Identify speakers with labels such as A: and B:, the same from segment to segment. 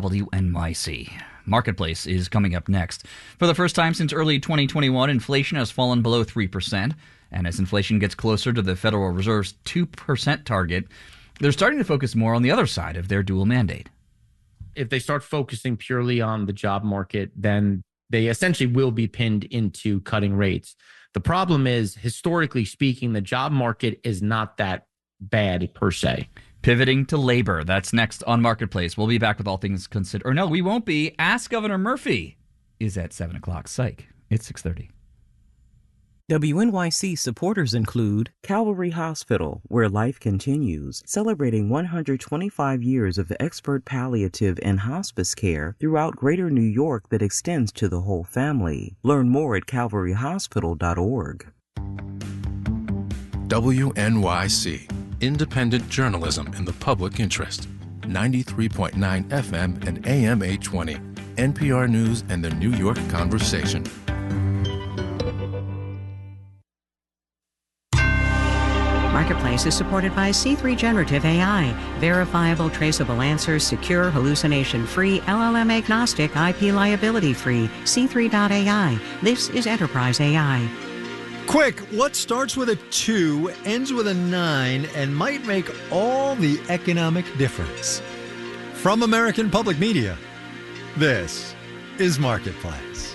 A: WNYC. Marketplace is coming up next. For the first time since early 2021, inflation has fallen below 3%. And as inflation gets closer to the Federal Reserve's 2% target, they're starting to focus more on the other side of their dual mandate.
B: If they start focusing purely on the job market, then they essentially will be pinned into cutting rates. The problem is, historically speaking, the job market is not that bad per se.
A: Pivoting to labor. That's next on Marketplace. We'll be back with all things considered. Or no, we won't be. Ask Governor Murphy is at 7 o'clock. Psych. It's 6:30.
C: WNYC supporters include Calvary Hospital, where life continues, celebrating 125 years of expert palliative and hospice care throughout Greater New York that extends to the whole family. Learn more at calvaryhospital.org.
D: WNYC, independent journalism in the public interest. 93.9 FM and AM 820. NPR News and the New York Conversation.
E: Marketplace is supported by C3 Generative AI. Verifiable, traceable answers, secure, hallucination-free, LLM-agnostic, IP liability-free. C3.ai. This is Enterprise AI.
F: Quick, what starts with a 2, ends with a 9, and might make all the economic difference? From American Public Media, this is Marketplace.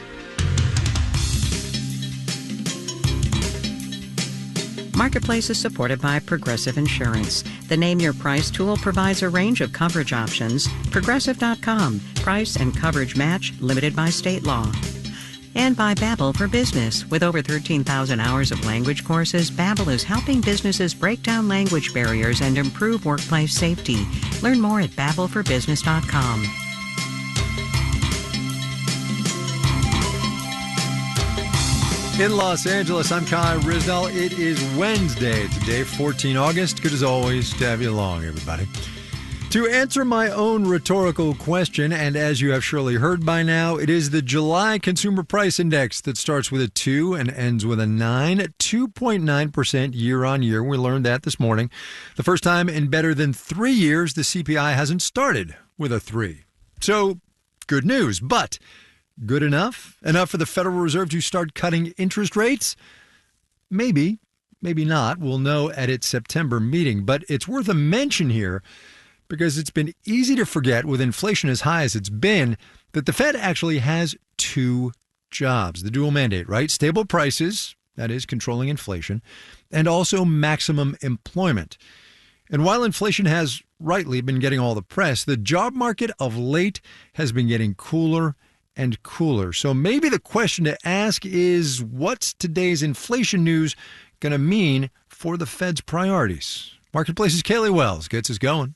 E: Marketplace is supported by Progressive Insurance. The Name Your Price tool provides a range of coverage options. Progressive.com. Price and coverage match limited by state law. And by Babbel for Business. With over 13,000 hours of language courses, Babbel is helping businesses break down language barriers and improve workplace safety. Learn more at babbelforbusiness.com.
F: In Los Angeles, I'm Kai Risdell. It is Wednesday today, 14 August. Good as always to have you along, everybody. To answer my own rhetorical question, and as you have surely heard by now, it is the July Consumer Price Index that starts with a 2 and ends with a 9, 2.9% year on year. We learned that this morning. The first time in better than 3 years, the CPI hasn't started with a 3. So, good news, but good enough? Enough for the Federal Reserve to start cutting interest rates? Maybe, maybe not. We'll know at its September meeting. But it's worth a mention here because it's been easy to forget with inflation as high as it's been that the Fed actually has 2 jobs. The dual mandate, right? Stable prices, that is controlling inflation, and also maximum employment. And while inflation has rightly been getting all the press, the job market of late has been getting cooler and cooler. So maybe the question to ask is, what's today's inflation news going to mean for the Fed's priorities? Marketplace's Kaylee Wells gets us going.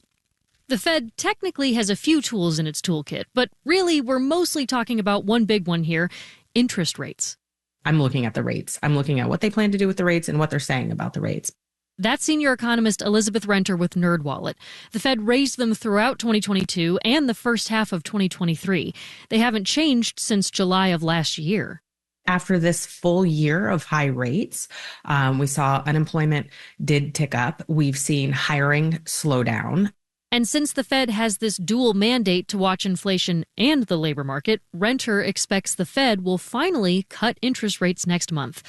G: The Fed technically has a few tools in its toolkit, but really we're mostly talking about one big one here, interest rates.
H: I'm looking at the rates. I'm looking at what they plan to do with the rates and what they're saying about the rates.
G: That's senior economist Elizabeth Renter with NerdWallet. The Fed raised them throughout 2022 and the first half of 2023. They haven't changed since July of last year.
H: After this full year of high rates, we saw unemployment did tick up. We've seen hiring slow down.
G: And since the Fed has this dual mandate to watch inflation and the labor market, Renter expects the Fed will finally cut interest rates next month.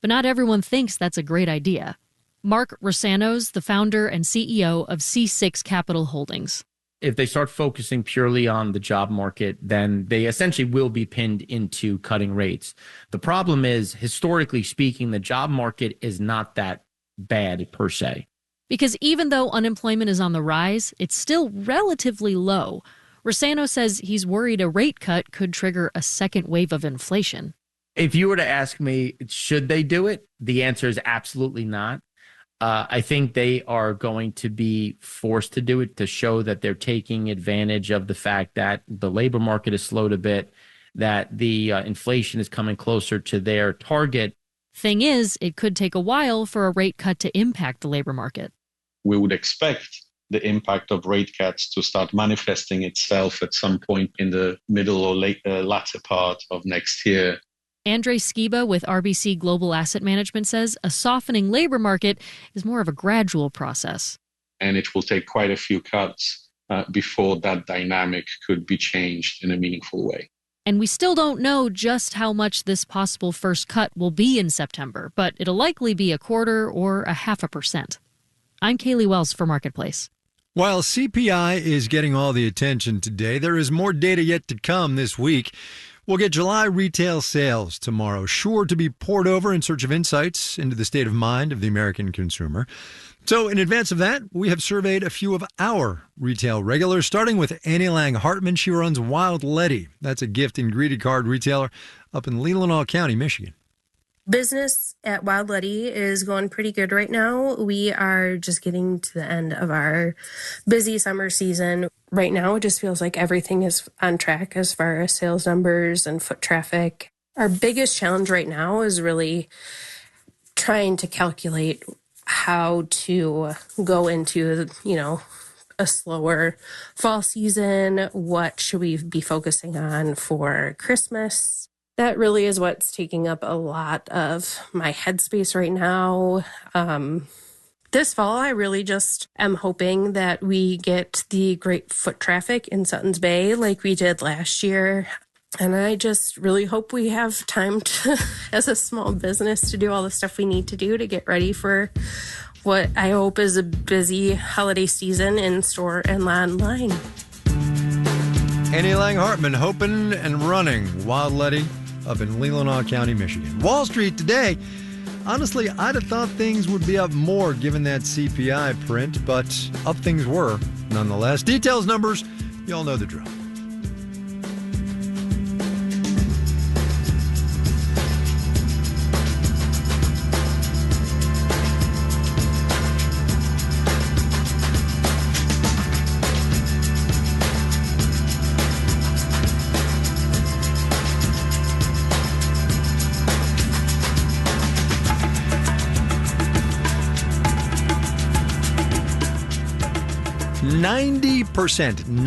G: But not everyone thinks that's a great idea. Mark Rosanos, the founder and CEO of C6 Capital Holdings.
B: If they start focusing purely on the job market, then they essentially will be pinned into cutting rates. The problem is, historically speaking, the job market is not that bad per se.
G: Because even though unemployment is on the rise, it's still relatively low. Rosano says he's worried a rate cut could trigger a second wave of inflation.
B: If you were to ask me, should they do it? The answer is absolutely not. I think they are going to be forced to do it to show that they're taking advantage of the fact that the labor market is slowed a bit, that the inflation is coming closer to their target.
G: Thing is, it could take a while for a rate cut to impact the labor market.
I: We would expect the impact of rate cuts to start manifesting itself at some point in the middle or latter part of next year.
G: Andre Skiba with RBC Global Asset Management says a softening labor market is more of a gradual process.
I: And it will take quite a few cuts before that dynamic could be changed in a meaningful way.
G: And we still don't know just how much this possible first cut will be in September, but it'll likely be 1/4 or 0.5%. I'm Kaylee Wells for Marketplace.
F: While CPI is getting all the attention today, there is more data yet to come this week. We'll get July retail sales tomorrow, sure to be poured over in search of insights into the state of mind of the American consumer. So in advance of that, we have surveyed a few of our retail regulars, starting with Annie Lang Hartman. She runs Wild Letty. That's a gift and greeting card retailer up in Leelanau County, Michigan.
J: Business at Wild Letty is going pretty good right now. We are just getting to the end of our busy summer season. Right now, it just feels like everything is on track as far as sales numbers and foot traffic. Our biggest challenge right now is really trying to calculate how to go into, a slower fall season. What should we be focusing on for Christmas? That really is what's taking up a lot of my headspace right now. This fall, I really just am hoping that we get the great foot traffic in Suttons Bay like we did last year. And I just really hope we have time to, as a small business, to do all the stuff we need to do to get ready for what I hope is a busy holiday season in store and online.
F: Annie Lang Hartman hoping and running Wild Letty up in Leelanau County, Michigan. Wall Street today. Honestly, I'd have thought things would be up more given that CPI print, but up things were nonetheless. Details, numbers, you all know the drill.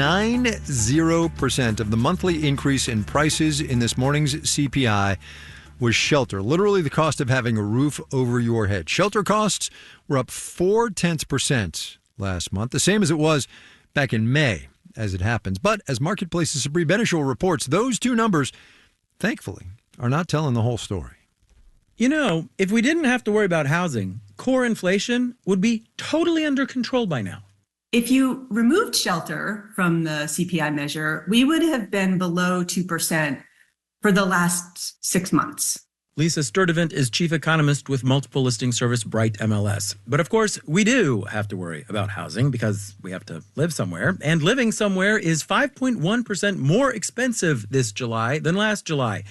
F: 90% of the monthly increase in prices in this morning's CPI was shelter. Literally the cost of having a roof over your head. Shelter costs were up 0.4% last month, the same as it was back in May, as it happens. But as Marketplace's Sabri Benishul reports, those two numbers, thankfully, are not telling the whole story.
K: You know, if we didn't have to worry about housing, core inflation would be totally under control by now.
L: If you removed shelter from the CPI measure, we would have been below 2% for the last 6 months.
K: Lisa Sturdivant is chief economist with multiple listing service Bright MLS. But of course, we do have to worry about housing because we have to live somewhere. And living somewhere is 5.1% more expensive this July than last July,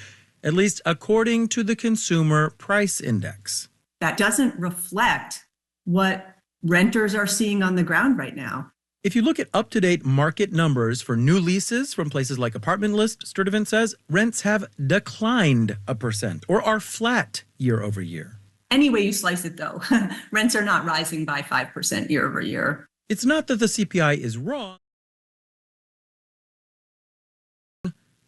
K: at least according to the Consumer Price Index.
L: That doesn't reflect what renters are seeing on the ground right now.
K: If you look at up-to-date market numbers for new leases from places like Apartment List, Sturdivant says rents have declined 1% or are flat year over year.
L: Any way you slice it, though, rents are not rising by 5% year over year.
K: It's not that the CPI is wrong.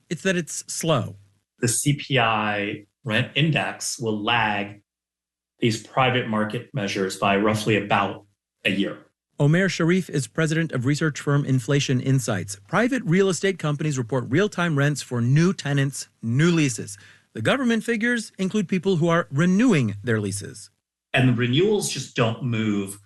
K: It's that it's slow.
M: The CPI rent index will lag these private market measures by roughly about a year.
K: Omer Sharif is president of research firm Inflation Insights. Private real estate companies report real-time rents for new tenants, new leases. The government figures include people who are renewing their leases.
M: And the renewals just don't move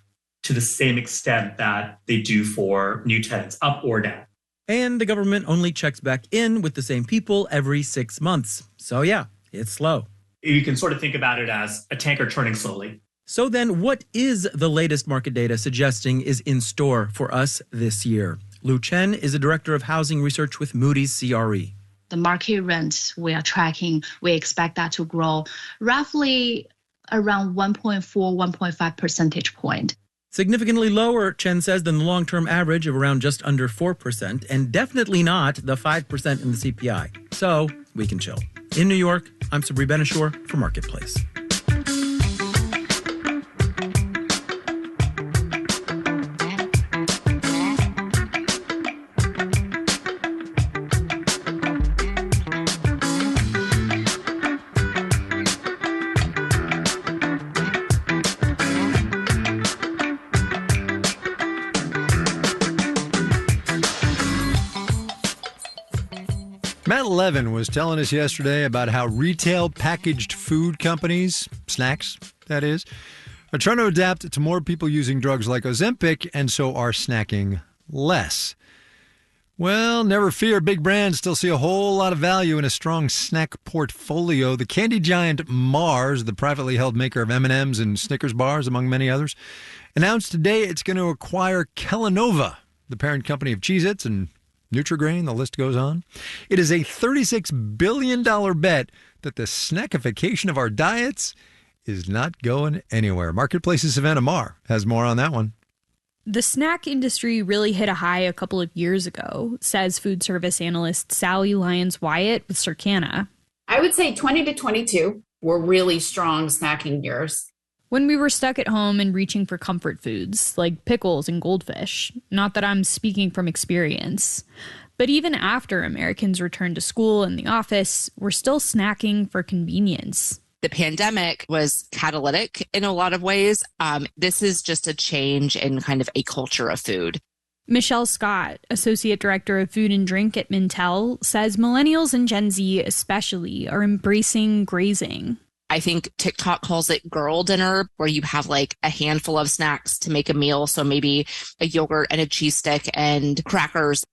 M: to the same extent that they do for new tenants, up or down.
K: And the government only checks back in with the same people every 6 months. So yeah, it's slow.
M: You can sort of think about it as a tanker turning slowly.
K: So then what is the latest market data suggesting is in store for us this year? Lu Chen is a director of housing research with Moody's CRE.
N: The market rents we are tracking, we expect that to grow roughly around 1.4, 1.5 percentage point.
K: Significantly lower, Chen says, than the long-term average of around just under 4%, and definitely not the 5% in the CPI. So we can chill. In New York, I'm Sabri Benishul for Marketplace.
F: Matt Levin was telling us yesterday about how retail packaged food companies, snacks, that is, are trying to adapt to more people using drugs like Ozempic and so are snacking less. Well, never fear, big brands still see a whole lot of value in a strong snack portfolio. The candy giant Mars, the privately held maker of M&Ms and Snickers bars, among many others, announced today it's going to acquire Kellanova, the parent company of Cheez-Its and Nutri-Grain, the list goes on. It is a $36 billion bet that the snackification of our diets is not going anywhere. Marketplace's Savannah Marr has more on that one.
O: The snack industry really hit a high a couple of years ago, says food service analyst Sally Lyons-Wyatt with Circana.
P: I would say 20 to 22 were really strong snacking years.
O: When we were stuck at home and reaching for comfort foods like pickles and goldfish, not that I'm speaking from experience, but even after Americans returned to school and the office, we're still snacking for convenience.
Q: The pandemic was catalytic in a lot of ways. This is just a change in kind of a culture of food.
O: Michelle Scott, Associate Director of Food and Drink at Mintel, says millennials and Gen Z especially are embracing grazing.
Q: I think TikTok calls it girl dinner, where you have like a handful of snacks to make a meal. So maybe a yogurt and a cheese stick and crackers.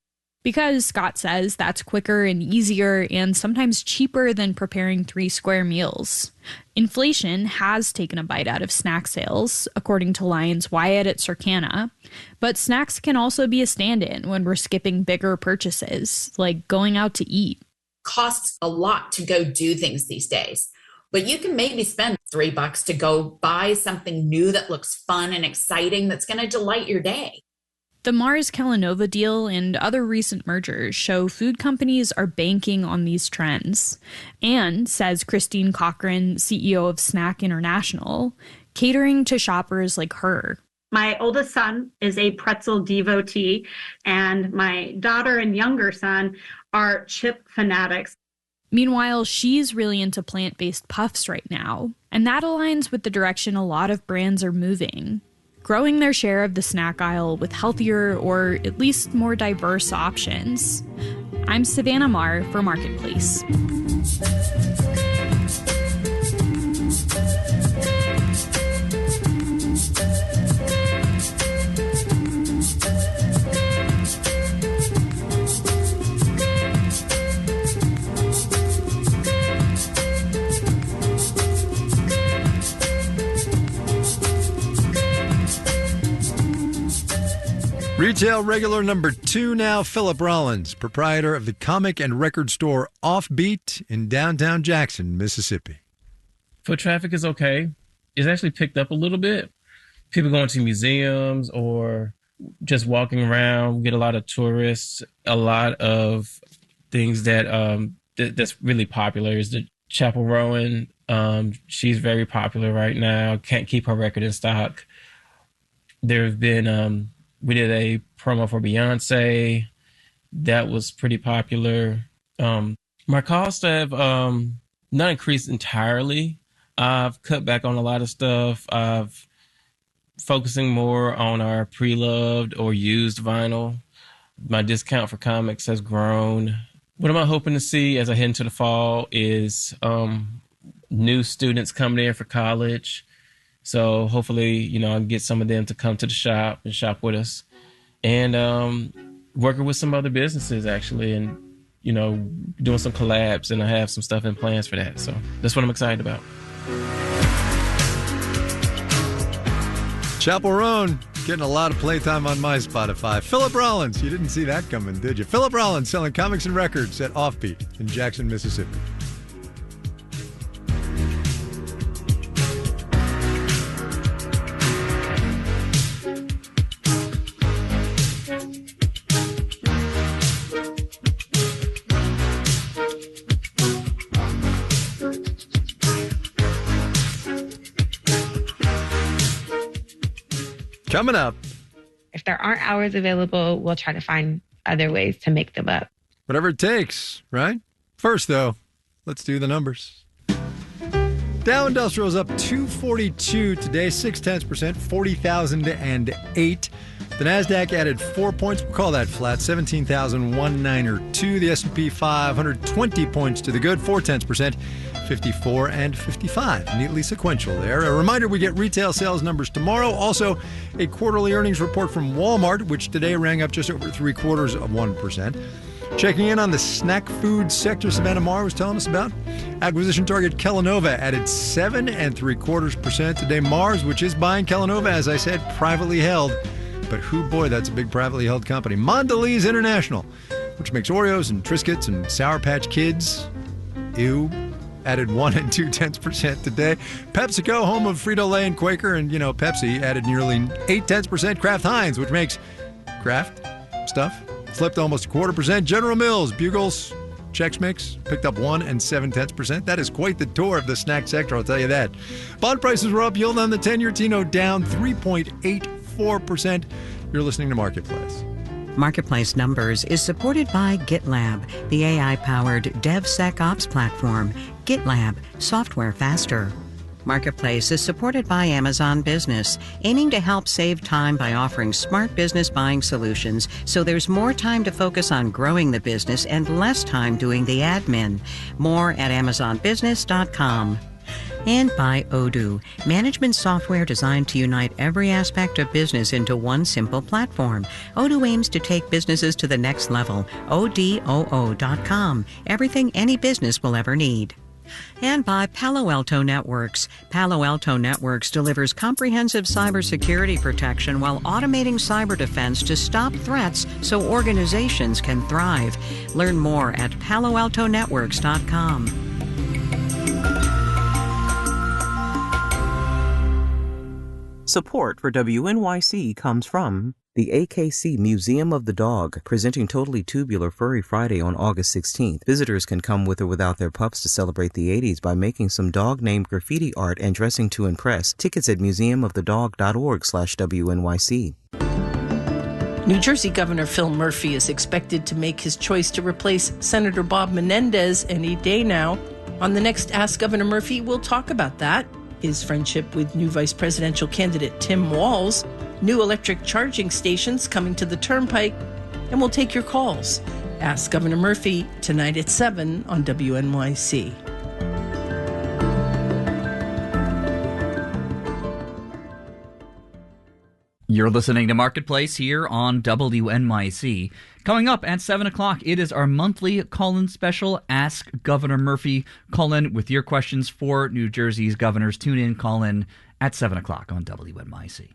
O: Because Scott says that's quicker and easier and sometimes cheaper than preparing 3 square meals. Inflation has taken a bite out of snack sales, according to Lyons-Wyatt at Circana. But snacks can also be a stand-in when we're skipping bigger purchases, like going out to eat.
P: Costs a lot to go do things these days. But you can maybe spend $3 to go buy something new that looks fun and exciting that's going to delight your day.
O: The Mars Kellanova deal and other recent mergers show food companies are banking on these trends. And, says Christine Cochran, CEO of Snack International, catering to shoppers like her.
R: My oldest son is a pretzel devotee, and my daughter and younger son are chip fanatics.
O: Meanwhile, she's really into plant-based puffs right now, and that aligns with the direction a lot of brands are moving, growing their share of the snack aisle with healthier or at least more diverse options. I'm Savannah Marr for Marketplace.
F: Retail regular number 2 now, Philip Rollins, proprietor of the comic and record store Offbeat in downtown Jackson, Mississippi.
S: Foot traffic is okay. It's actually picked up a little bit. People going to museums or just walking around. We get a lot of tourists. A lot of things that that's really popular is the Chapel Rowan. She's very popular right now. Can't keep her record in stock. There's been we did a promo for Beyonce. That was pretty popular. My costs have not increased entirely. I've cut back on a lot of stuff. I've focusing more on our pre-loved or used vinyl. My discount for comics has grown. What am I hoping to see as I head into the fall is new students coming in for college. So hopefully, I can get some of them to come to the shop and shop with us. And working with some other businesses, actually, and, doing some collabs. And I have some stuff in plans for that. So that's what I'm excited about.
F: Chapel Roan getting a lot of playtime on my Spotify. Philip Rollins, you didn't see that coming, did you? Philip Rollins selling comics and records at Offbeat in Jackson, Mississippi. Coming up.
T: If there aren't hours available, we'll try to find other ways to make them up.
F: Whatever it takes, right? First, though, let's do the numbers. Dow Industrial is up 242 today, 0.6%, 40,008. The NASDAQ added 4 points. We'll call that flat, 17,192. The S&P 500, 20 points to the good, 0.4%, 54 and 55. Neatly sequential there. A reminder, we get retail sales numbers tomorrow. Also, a quarterly earnings report from Walmart, which today rang up just over 0.75%. Checking in on the snack food sector, Savannah Marr was telling us about. Acquisition target Kellanova added 7.75% today. Mars, which is buying Kellanova, as I said, privately held. But boy, that's a big privately held company. Mondelez International, which makes Oreos and Triscuits and Sour Patch Kids. Ew. Added 1.2% today. PepsiCo, home of Frito-Lay and Quaker, and, Pepsi, added nearly 0.8%. Kraft Heinz, which makes Kraft stuff, flipped almost 0.25%. General Mills, Bugles, Chex Mix, picked up 1.7%. That is quite the tour of the snack sector, I'll tell you that. Bond prices were up. Yield on the 10-year T-note down 3.84%. You're listening to Marketplace.
E: Marketplace Numbers is supported by GitLab, the AI-powered DevSecOps platform. GitLab, software faster. Marketplace is supported by Amazon Business, aiming to help save time by offering smart business buying solutions so there's more time to focus on growing the business and less time doing the admin. More at amazonbusiness.com. And by Odoo, management software designed to unite every aspect of business into one simple platform. Odoo aims to take businesses to the next level. ODOO.com. Everything any business will ever need. And by Palo Alto Networks. Palo Alto Networks delivers comprehensive cybersecurity protection while automating cyber defense to stop threats so organizations can thrive. Learn more at paloaltonetworks.com.
C: Support for WNYC comes from the AKC Museum of the Dog, presenting Totally Tubular Furry Friday on August 16th. Visitors can come with or without their pups to celebrate the 80s by making some dog-named graffiti art and dressing to impress. Tickets at museumofthedog.org/WNYC.
U: New Jersey Governor Phil Murphy is expected to make his choice to replace Senator Bob Menendez any day now. On the next Ask Governor Murphy, we'll talk about that, his friendship with new vice presidential candidate Tim Walz, new electric charging stations coming to the Turnpike, and we'll take your calls. Ask Governor Murphy tonight at 7 on WNYC.
A: You're listening to Marketplace here on WNYC. Coming up at 7 o'clock, it is our monthly call-in special, Ask Governor Murphy. Call in with your questions for New Jersey's governors. Tune in, call in at 7 o'clock on WNYC.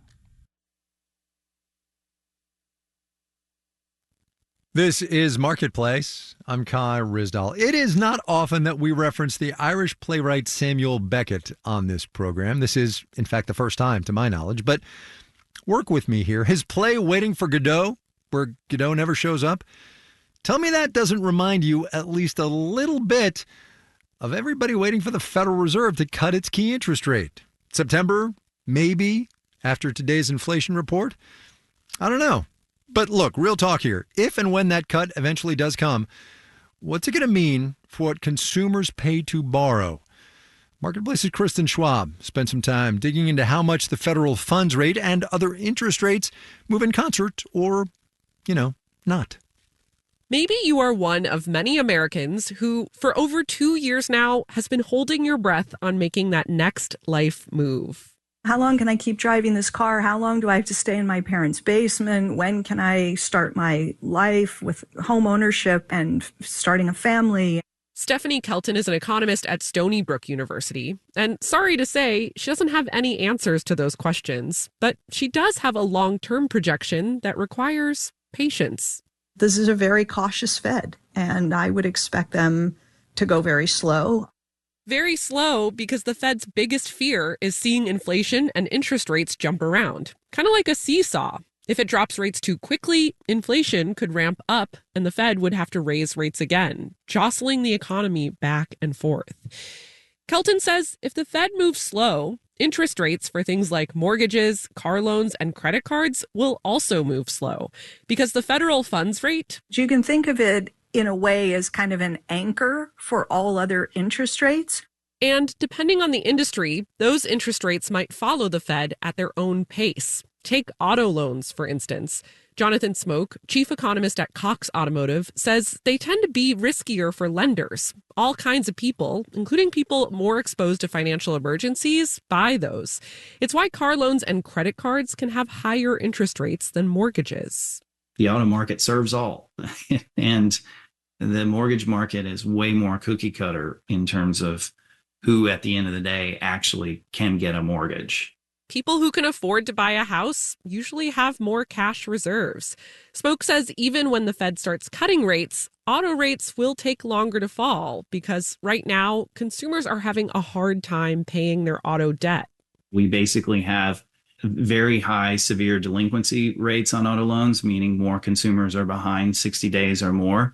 F: This is Marketplace. I'm Kai Ryssdal. It is not often that we reference the Irish playwright Samuel Beckett on this program. This is, in fact, the first time, to my knowledge, but work with me here. His play, Waiting for Godot, where Godot never shows up. Tell me that doesn't remind you at least a little bit of everybody waiting for the Federal Reserve to cut its key interest rate. September, maybe, after today's inflation report. I don't know. But look, real talk here. If and when that cut eventually does come, what's it going to mean for what consumers pay to borrow? Marketplace's Kristen Schwab spent some time digging into how much the federal funds rate and other interest rates move in concert or, not.
V: Maybe you are one of many Americans who, for over 2 years now, has been holding your breath on making that next life move.
W: How long can I keep driving this car? How long do I have to stay in my parents' basement? When can I start my life with home ownership and starting a family?
V: Stephanie Kelton is an economist at Stony Brook University. And sorry to say, she doesn't have any answers to those questions. But she does have a long-term projection that requires patience.
W: This is a very cautious Fed, and I would expect them to go very slow.
V: Very slow because the Fed's biggest fear is seeing inflation and interest rates jump around, kind of like a seesaw. If it drops rates too quickly, inflation could ramp up and the Fed would have to raise rates again, jostling the economy back and forth. Kelton says if the Fed moves slow, interest rates for things like mortgages, car loans, and credit cards will also move slow because the federal funds rate.
W: You can think of it in a way as kind of an anchor for all other interest rates.
V: And depending on the industry, those interest rates might follow the Fed at their own pace. Take auto loans, for instance. Jonathan Smoke, chief economist at Cox Automotive, says they tend to be riskier for lenders. All kinds of people, including people more exposed to financial emergencies, buy those. It's why car loans and credit cards can have higher interest rates than mortgages.
B: The auto market serves all. And the mortgage market is way more cookie cutter in terms of who, at the end of the day, actually can get a mortgage.
V: People who can afford to buy a house usually have more cash reserves. Smoke says even when the Fed starts cutting rates, auto rates will take longer to fall because right now consumers are having a hard time paying their auto debt.
B: We basically have very high severe delinquency rates on auto loans, meaning more consumers are behind 60 days or more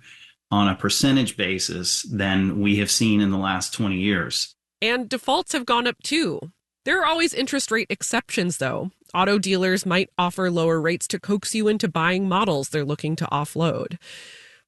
B: on a percentage basis than we have seen in the last 20 years.
V: And defaults have gone up too. There are always interest rate exceptions, though. Auto dealers might offer lower rates to coax you into buying models they're looking to offload.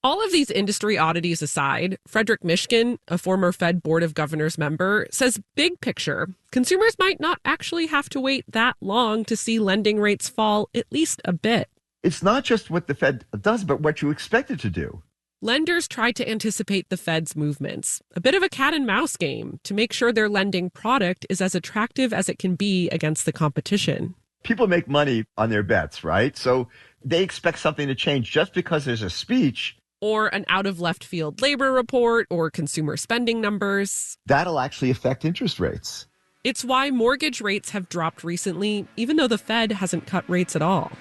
V: All of these industry oddities aside, Frederick Mishkin, a former Fed Board of Governors member, says big picture, consumers might not actually have to wait that long to see lending rates fall at least a bit.
D: It's not just what the Fed does, but what you expect it to do.
V: Lenders try to anticipate the Fed's movements, a bit of a cat and mouse game to make sure their lending product is as attractive as it can be against the competition.
D: People make money on their bets, right? So they expect something to change just because there's a speech.
V: Or an out-of-left-field labor report or consumer spending numbers.
D: That'll actually affect interest rates.
V: It's why mortgage rates have dropped recently, even though the Fed hasn't cut rates at all.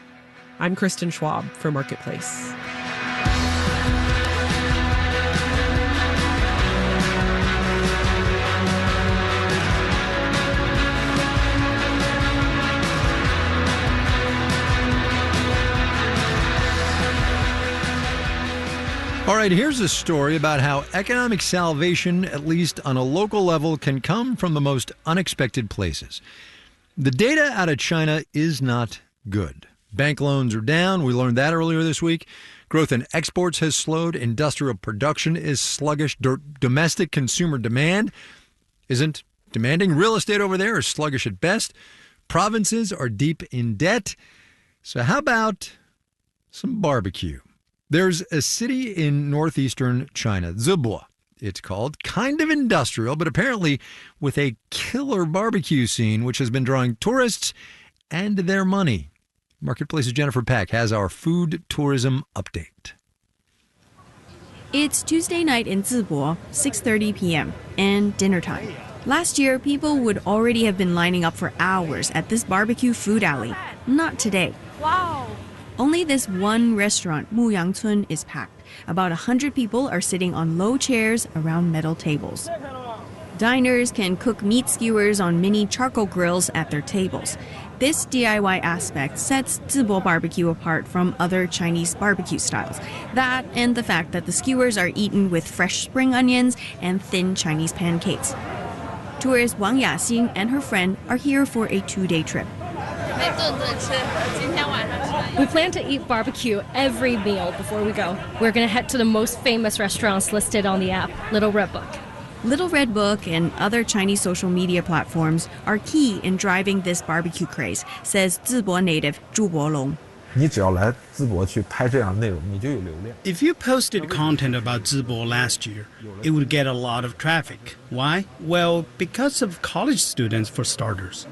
V: I'm Kristen Schwab for Marketplace.
F: All right, here's a story about how economic salvation, at least on a local level, can come from the most unexpected places. The data out of China is not good. Bank loans are down. We learned that earlier this week. Growth in exports has slowed. Industrial production is sluggish. Domestic consumer demand isn't demanding. Real estate over there is sluggish at best. Provinces are deep in debt. So how about some barbecue? There's a city in northeastern China, Zibo, it's called, kind of industrial, but apparently with a killer barbecue scene, which has been drawing tourists and their money. Marketplace's Jennifer Pack has our food tourism update.
H: It's Tuesday night in Zibo, 6:30 p.m., and dinner time. Last year, people would already have been lining up for hours at this barbecue food alley. Not today.
X: Wow!
H: Only this one restaurant, Muyangcun, is packed. About 100 people are sitting on low chairs around metal tables. Diners can cook meat skewers on mini charcoal grills at their tables. This DIY aspect sets Zibo barbecue apart from other Chinese barbecue styles. That and the fact that the skewers are eaten with fresh spring onions and thin Chinese pancakes. Tourist Wang Yaxing and her friend are here for a 2-day trip.
X: We plan to eat barbecue every meal before we go. We're going to head to the most famous restaurants listed on the app, Little Red Book.
H: Little Red Book and other Chinese social media platforms are key in driving this barbecue craze, says Zibo native Zhu Bolong.
Y: If you posted content about Zibo last year, it would get a lot of traffic. Why? Well, because of college students, for starters.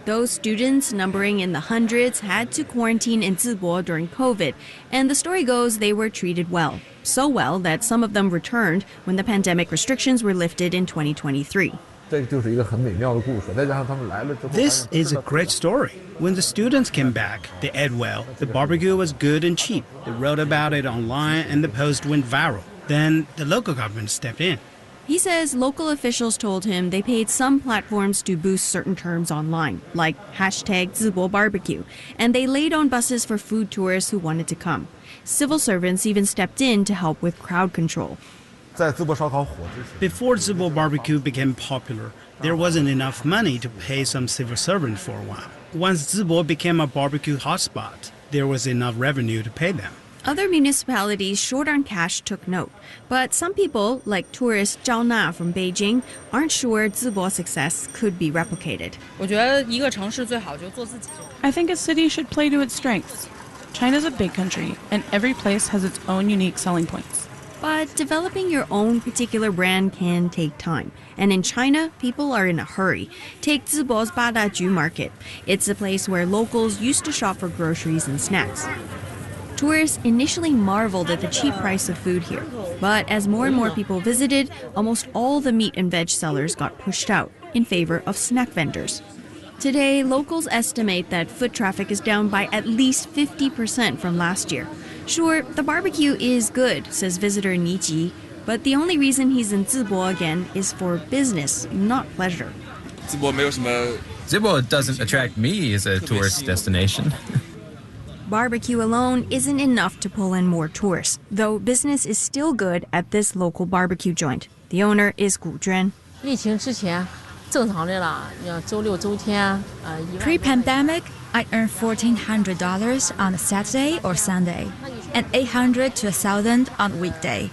H: Those students, numbering in the hundreds, had to quarantine in Zibo during COVID, and the story goes they were treated well. So well that some of them returned when the pandemic restrictions were lifted in 2023.
Y: This is a great story. When the students came back, they ate well, the barbecue was good and cheap. They wrote about it online and the post went viral. Then the local government stepped in.
H: He says local officials told him they paid some platforms to boost certain terms online, like #Zibo barbecue, and they laid on buses for food tourists who wanted to come. Civil servants even stepped in to help with crowd control.
Y: Before Zibo barbecue became popular, there wasn't enough money to pay some civil servants for a while. Once Zibo became a barbecue hotspot, there was enough revenue to pay them.
H: Other municipalities short on cash took note, but some people, like tourist Zhao Na from Beijing, aren't sure Zibo's success could be replicated.
G: I think a city should play to its strengths. China's a big country, and every place has its own unique selling points.
H: But developing your own particular brand can take time. And in China, people are in a hurry. Take Zibo's Badaju Market. It's a place where locals used to shop for groceries and snacks. Tourists initially marveled at the cheap price of food here. But as more and more people visited, almost all the meat and veg sellers got pushed out in favor of snack vendors. Today, locals estimate that foot traffic is down by at least 50% from last year. Sure, the barbecue is good, says visitor Ni Ji, but the only reason he's in Zibo again is for business, not pleasure.
I: Zibo doesn't attract me as a tourist destination.
H: Barbecue alone isn't enough to pull in more tourists, though business is still good at this local barbecue joint. The owner is Gu Zhuan.
J: Pre-pandemic, I earned $1,400 on a Saturday or Sunday, and $800 to $1,000 on a weekday.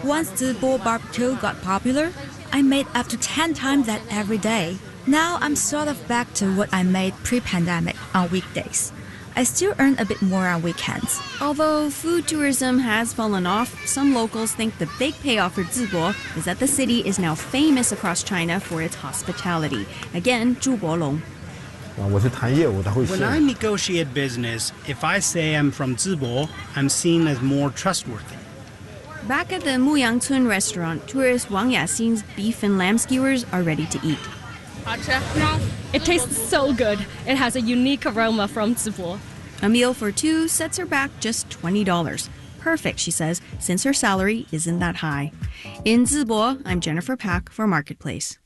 J: Once Zibo barbecue got popular, I made up to 10 times that every day. Now I'm sort of back to what I made pre-pandemic on weekdays. I still earn a bit more on weekends.
H: Although food tourism has fallen off, some locals think the big payoff for Zibo is that the city is now famous across China for its hospitality. Again, Zhu Bolong.
Y: When I negotiate business, if I say I'm from Zibo, I'm seen as more trustworthy.
H: Back at the Muyangcun restaurant, tourist Wang Yaxin's beef and lamb skewers are ready to eat.
X: It tastes so good. It has a unique aroma from Zibo.
H: A meal for two sets her back just $20. Perfect, she says, since her salary isn't that high. In Zibo, I'm Jennifer Pak for Marketplace.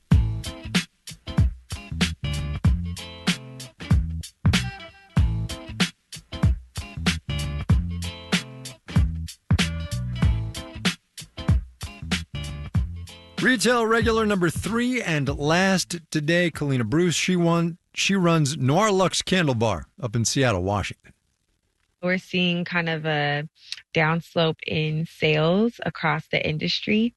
F: Retail regular number 3 and last today, Kalina Bruce. She runs Noir Luxe Candle Bar up in Seattle, Washington.
T: We're seeing kind of a downslope in sales across the industry.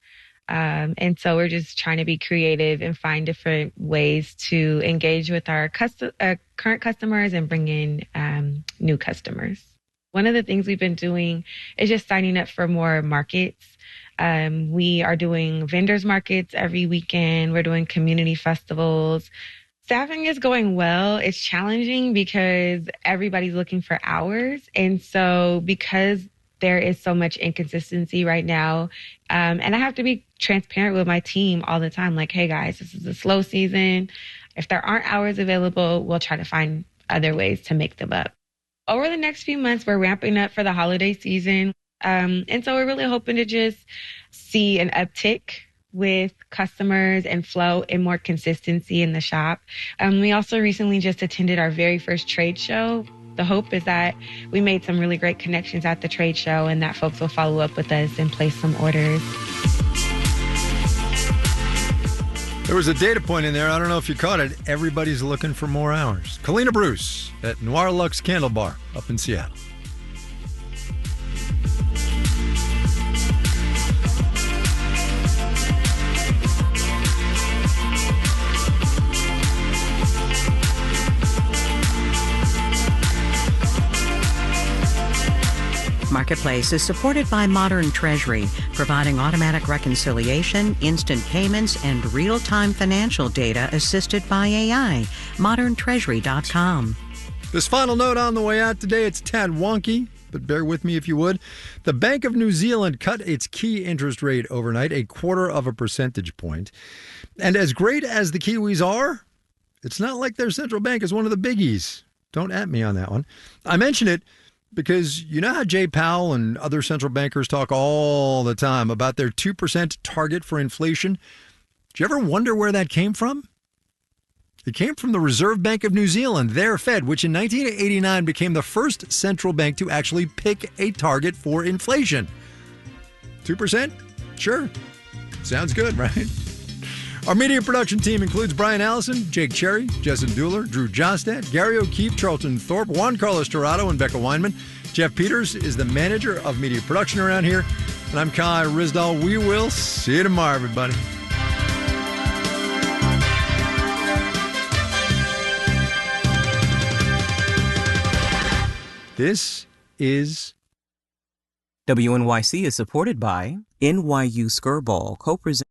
T: And so we're just trying to be creative and find different ways to engage with our current customers and bring in new customers. One of the things we've been doing is just signing up for more markets. We are doing vendors markets every weekend. We're doing community festivals. Staffing is going well. It's challenging because everybody's looking for hours. And so because there is so much inconsistency right now, and I have to be transparent with my team all the time, like, hey guys, this is a slow season. If there aren't hours available, we'll try to find other ways to make them up. Over the next few months, we're ramping up for the holiday season. And so we're really hoping to just see an uptick with customers and flow and more consistency in the shop. We also recently just attended our very first trade show. The hope is that we made some really great connections at the trade show and that folks will follow up with us and place some orders.
F: There was a data point in there. I don't know if you caught it. Everybody's looking for more hours. Kalina Bruce at Noir Luxe Candle Bar up in Seattle.
E: Marketplace is supported by Modern Treasury, providing automatic reconciliation, instant payments, and real-time financial data assisted by AI. ModernTreasury.com.
F: This final note on the way out today, it's tad wonky, but bear with me if you would. The Bank of New Zealand cut its key interest rate overnight, 0.25 percentage point. And as great as the Kiwis are, it's not like their central bank is one of the biggies. Don't at me on that one. I mention it because you know how Jay Powell and other central bankers talk all the time about their 2% target for inflation? Did you ever wonder where that came from? It came from the Reserve Bank of New Zealand, their Fed, which in 1989 became the first central bank to actually pick a target for inflation. 2%? Sure. Sounds good, right? Our media production team includes Brian Allison, Jake Cherry, Jessen Dueller, Drew Jostad, Gary O'Keefe, Charlton Thorpe, Juan Carlos Torado, and Becca Weinman. Jeff Peters is the manager of media production around here. And I'm Kai Ryssdal. We will see you tomorrow, everybody. This is
C: WNYC is supported by NYU Skirball, co-presented